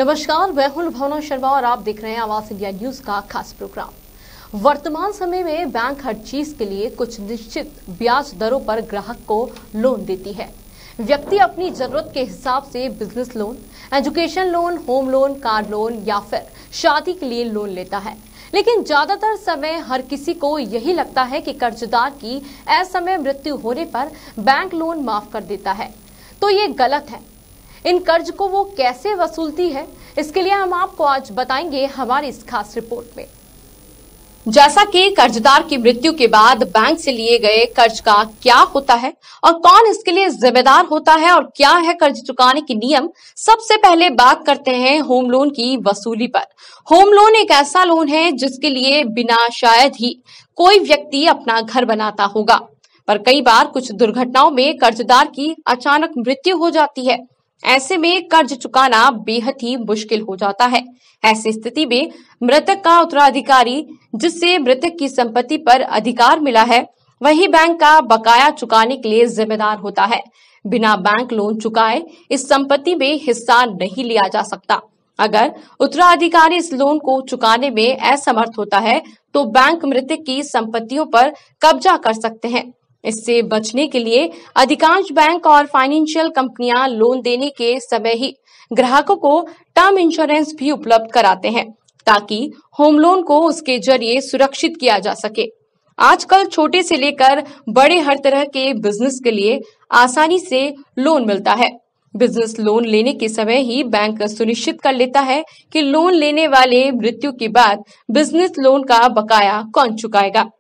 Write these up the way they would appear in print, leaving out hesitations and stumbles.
नमस्कार, मैं हूं भावना शर्मा और आप देख रहे हैं आवाज इंडिया न्यूज का खास प्रोग्राम। वर्तमान समय में बैंक हर चीज के लिए कुछ निश्चित ब्याज दरों पर ग्राहक को लोन देती है। व्यक्ति अपनी जरूरत के हिसाब से business loan, education loan, home loan, car loan या फिर शादी के लिए लोन लेता है। लेकिन ज्यादातर समय हर किसी को यही लगता है कि कर्जदार की असमय मृत्यु होने पर बैंक लोन माफ कर देता है, तो ये गलत है। इन कर्ज को वो कैसे वसूलती है, इसके लिए हम आपको आज बताएंगे हमारी इस खास रिपोर्ट में। जैसा कि कर्जदार की मृत्यु के बाद बैंक से लिए गए कर्ज का क्या होता है और कौन इसके लिए जिम्मेदार होता है और क्या है कर्ज चुकाने के नियम, सबसे पहले बात करते हैं होम लोन की वसूली पर। होम लोन एक ऐसा लोन है जिसके लिए बिना शायद ही कोई व्यक्ति अपना घर बनाता होगा, पर कई बार कुछ दुर्घटनाओं में कर्जदार की अचानक मृत्यु हो जाती है। ऐसे में कर्ज चुकाना बेहद ही मुश्किल हो जाता है। ऐसी स्थिति में मृतक का उत्तराधिकारी, जिससे मृतक की संपत्ति पर अधिकार मिला है, वही बैंक का बकाया चुकाने के लिए जिम्मेदार होता है। बिना बैंक लोन चुकाए इस संपत्ति में हिस्सा नहीं लिया जा सकता। अगर उत्तराधिकारी इस लोन को चुकाने में असमर्थ होता है तो बैंक मृतक की संपत्तियों पर कब्जा कर सकते हैं। इससे बचने के लिए अधिकांश बैंक और फाइनेंशियल कंपनियां लोन देने के समय ही ग्राहकों को टर्म इंश्योरेंस भी उपलब्ध कराते हैं, ताकि होम लोन को उसके जरिए सुरक्षित किया जा सके। आजकल छोटे से लेकर बड़े हर तरह के बिजनेस के लिए आसानी से लोन मिलता है। बिजनेस लोन लेने के समय ही बैंक सुनिश्चित कर लेता है कि लोन लेने वाले मृत्यु के बाद बिजनेस लोन का बकाया कौन चुकाएगा।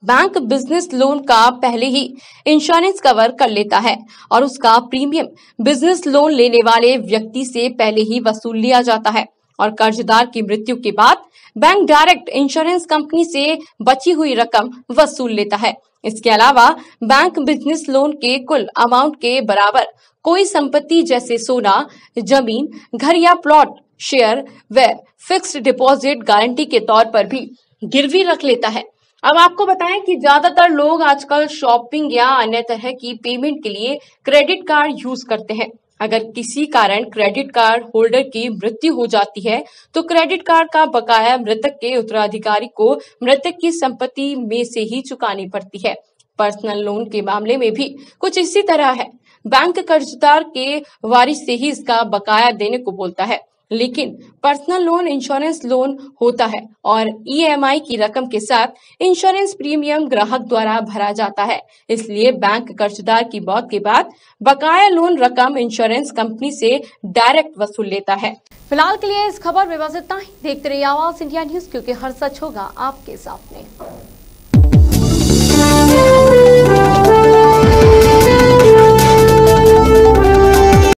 बैंक बिजनेस लोन का पहले ही इंश्योरेंस कवर कर लेता है और उसका प्रीमियम बिजनेस लोन लेने वाले व्यक्ति से पहले ही वसूल लिया जाता है और कर्जदार की मृत्यु के बाद बैंक डायरेक्ट इंश्योरेंस कंपनी से बची हुई रकम वसूल लेता है। इसके अलावा बैंक बिजनेस लोन के कुल अमाउंट के बराबर कोई संपत्ति जैसे सोना, जमीन, घर या प्लॉट, शेयर व फिक्स्ड डिपॉजिट गारंटी के तौर पर भी गिरवी रख लेता है। अब आपको बताएं कि ज्यादातर लोग आजकल शॉपिंग या अन्य तरह की पेमेंट के लिए क्रेडिट कार्ड यूज करते हैं। अगर किसी कारण क्रेडिट कार्ड होल्डर की मृत्यु हो जाती है तो क्रेडिट कार्ड का बकाया मृतक के उत्तराधिकारी को मृतक की संपत्ति में से ही चुकानी पड़ती है। पर्सनल लोन के मामले में भी कुछ इसी तरह है। बैंक कर्जदार के वारिस से ही इसका बकाया देने को बोलता है, लेकिन पर्सनल लोन इंश्योरेंस लोन होता है और ईएमआई की रकम के साथ इंश्योरेंस प्रीमियम ग्राहक द्वारा भरा जाता है। इसलिए बैंक कर्जदार की मौत के बाद बकाया लोन रकम इंश्योरेंस कंपनी से डायरेक्ट वसूल लेता है। फिलहाल के लिए इस खबर में बस इतना ही। देखते रहिए आवाज इंडिया न्यूज, क्योंकि हर सच होगा आपके सामने।